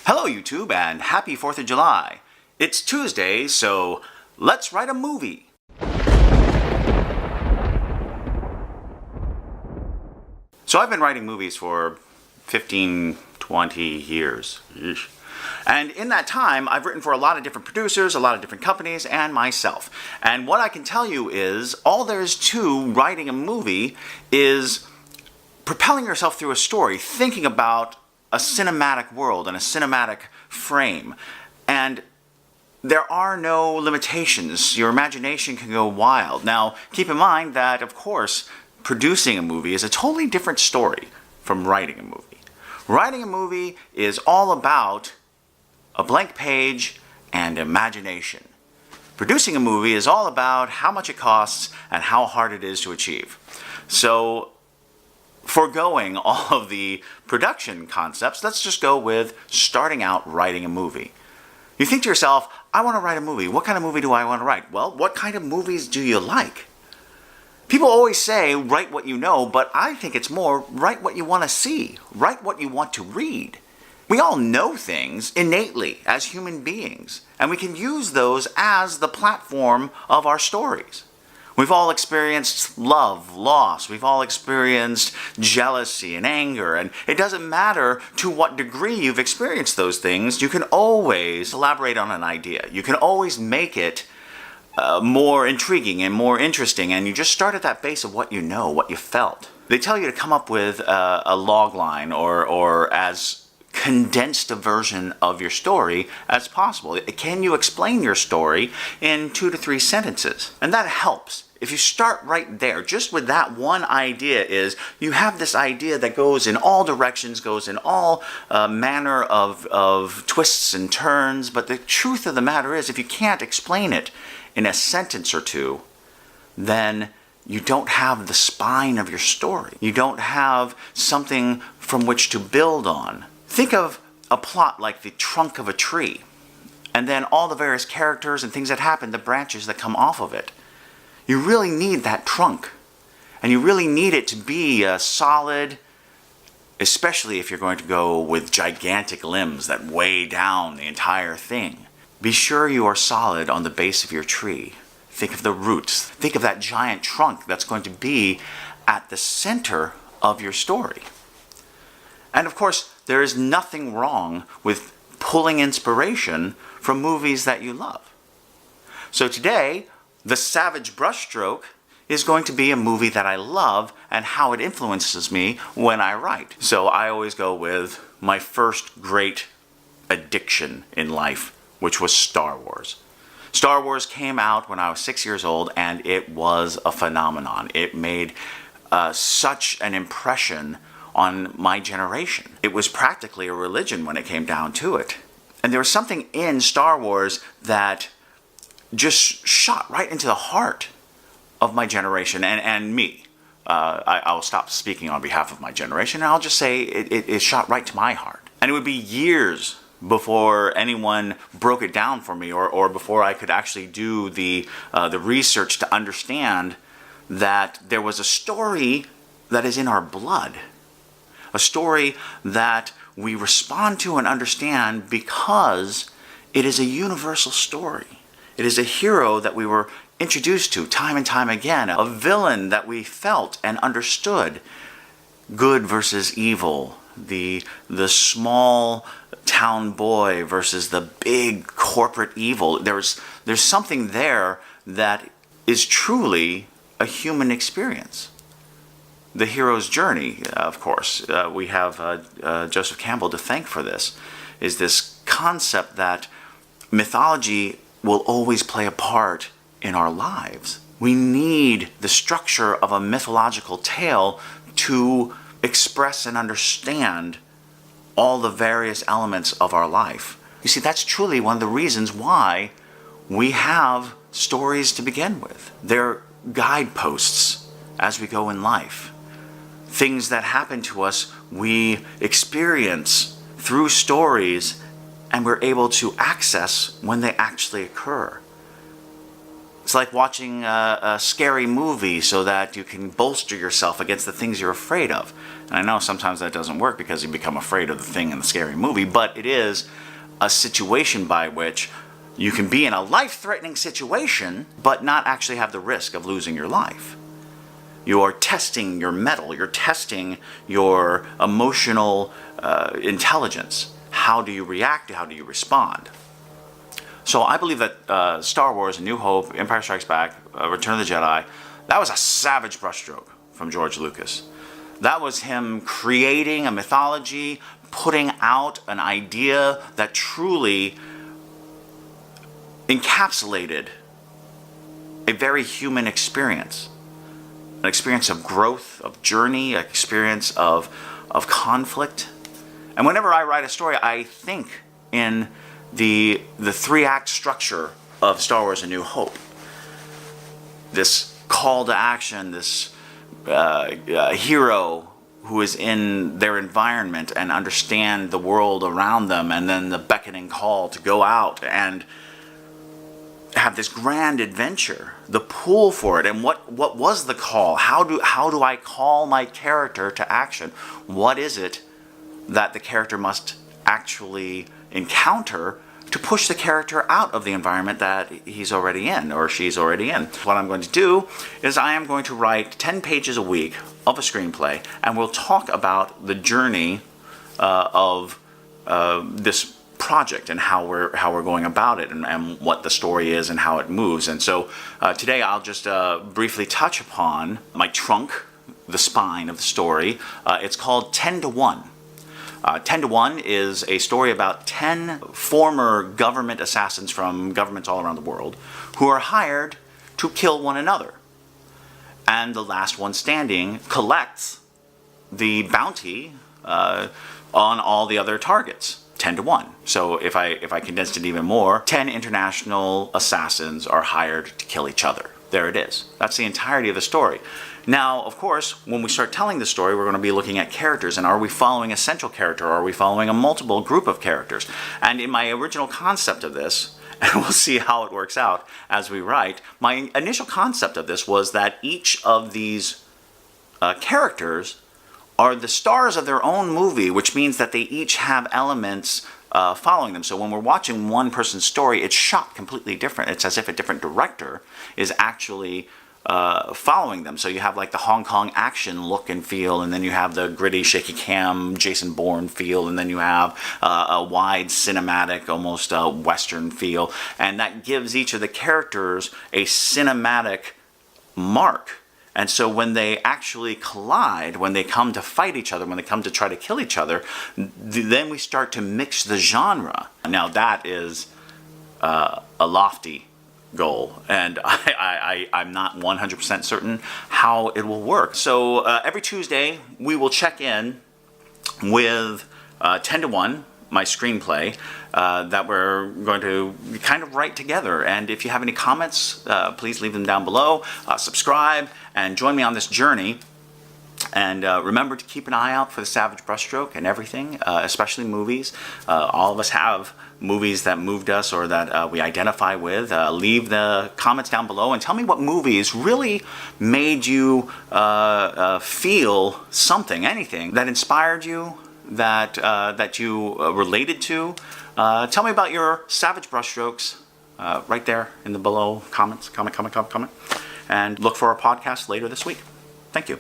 Hello YouTube and happy 4th of July. It's Tuesday, so let's write a movie. So I've been writing movies for 15, 20 years. Eesh. And in that time, I've written for a lot of different producers, a lot of different companies, and myself. And what I can tell you is, all there is to writing a movie is propelling yourself through a story, thinking about a cinematic world and a cinematic frame. And there are no limitations. Your imagination can go wild. Now, keep in mind that, of course, producing a movie is a totally different story from writing a movie. Writing a movie is all about a blank page and imagination. Producing a movie is all about how much it costs and how hard it is to achieve. So, foregoing all of the production concepts, let's just go with starting out writing a movie. You think to yourself, I want to write a movie. What kind of movie do I want to write? Well, what kind of movies do you like? People always say, write what you know, but I think it's more, write what you want to see. Write what you want to read. We all know things innately as human beings, and we can use those as the platform of our stories. We've all experienced love, loss. We've all experienced jealousy and anger. And it doesn't matter to what degree you've experienced those things. You can always elaborate on an idea. You can always make it more intriguing and more interesting. And you just start at that base of what you know, what you felt. They tell you to come up with a log line or as condensed a version of your story as possible. Can you explain your story in 2 to 3 sentences? And that helps. If you start right there, just with that one idea, is you have this idea that goes in all directions, goes in all manner of twists and turns, but the truth of the matter is, if you can't explain it in a sentence or two, then you don't have the spine of your story. You don't have something from which to build on. Think of a plot like the trunk of a tree, and then all the various characters and things that happen, the branches that come off of it. You really need that trunk, and you really need it to be solid, especially if you're going to go with gigantic limbs that weigh down the entire thing. Be sure you are solid on the base of your tree. Think of the roots. Think of that giant trunk that's going to be at the center of your story. And of course, there is nothing wrong with pulling inspiration from movies that you love. So today, The Savage Brushstroke is going to be a movie that I love and how it influences me when I write. So I always go with my first great addiction in life, which was Star Wars. Star Wars came out when I was 6 years old, and it was a phenomenon. It made such an impression on my generation. It was practically a religion when it came down to it. And there was something in Star Wars that just shot right into the heart of my generation and me. I'll stop speaking on behalf of my generation, and I'll just say it shot right to my heart. And it would be years before anyone broke it down for me, or before I could actually do the research to understand that there was a story that is in our blood. A story that we respond to and understand because it is a universal story. It is a hero that we were introduced to time and time again, a villain that we felt and understood. Good versus evil, the small town boy versus the big corporate evil. There's something there that is truly a human experience. The hero's journey, of course, we have Joseph Campbell to thank for this, is this concept that mythology will always play a part in our lives. We need the structure of a mythological tale to express and understand all the various elements of our life. You see, that's truly one of the reasons why we have stories to begin with. They're guideposts as we go in life. Things that happen to us, we experience through stories, and we're able to access when they actually occur. It's like watching a scary movie so that you can bolster yourself against the things you're afraid of. And I know sometimes that doesn't work because you become afraid of the thing in the scary movie, but it is a situation by which you can be in a life-threatening situation, but not actually have the risk of losing your life. You are testing your mettle. You're testing your emotional intelligence. How do you react? How do you respond? So I believe that Star Wars, A New Hope, Empire Strikes Back, Return of the Jedi, that was a savage brushstroke from George Lucas. That was him creating a mythology, putting out an idea that truly encapsulated a very human experience. An experience of growth, of journey, an experience of conflict. And whenever I write a story, I think in the three-act structure of Star Wars A New Hope. This call to action, this hero who is in their environment and understand the world around them, and then the beckoning call to go out and have this grand adventure, the pull for it. And what was the call? How do I call my character to action? What is it that the character must actually encounter to push the character out of the environment that he's already in or she's already in? What I'm going to do is I am going to write 10 pages a week of a screenplay, and we'll talk about the journey of this project and how we're going about it, and what the story is and how it moves. And so today I'll just briefly touch upon my trunk, the spine of the story. It's called 10 to 1. 10 to 1 is a story about 10 former government assassins from governments all around the world who are hired to kill one another. And the last one standing collects the bounty on all the other targets. 10 to 1. So if I condensed it even more, 10 international assassins are hired to kill each other. There it is. That's the entirety of the story. Now, of course, when we start telling the story, we're going to be looking at characters, and are we following a central character, or are we following a multiple group of characters? And in my original concept of this, and we'll see how it works out as we write, my initial concept of this was that each of these characters are the stars of their own movie, which means that they each have elements following them. So when we're watching one person's story, it's shot completely different. It's as if a different director is actually following them. So you have like the Hong Kong action look and feel, and then you have the gritty, shaky cam, Jason Bourne feel, and then you have a wide, cinematic, almost Western feel. And that gives each of the characters a cinematic mark. And so when they actually collide, when they come to fight each other, when they come to try to kill each other, then we start to mix the genre. Now that is a lofty goal, and I'm not 100% certain how it will work. So every Tuesday we will check in with 10 to 1, my screenplay, that we're going to kind of write together. And if you have any comments, please leave them down below. Subscribe and join me on this journey. And remember to keep an eye out for the savage brushstroke and everything, especially movies. All of us have movies that moved us or that we identify with. Leave the comments down below and tell me what movies really made you feel something, anything that inspired you, that you related to. Tell me about your savage brushstrokes right there in the below comments. Comment. And look for our podcast later this week. Thank you.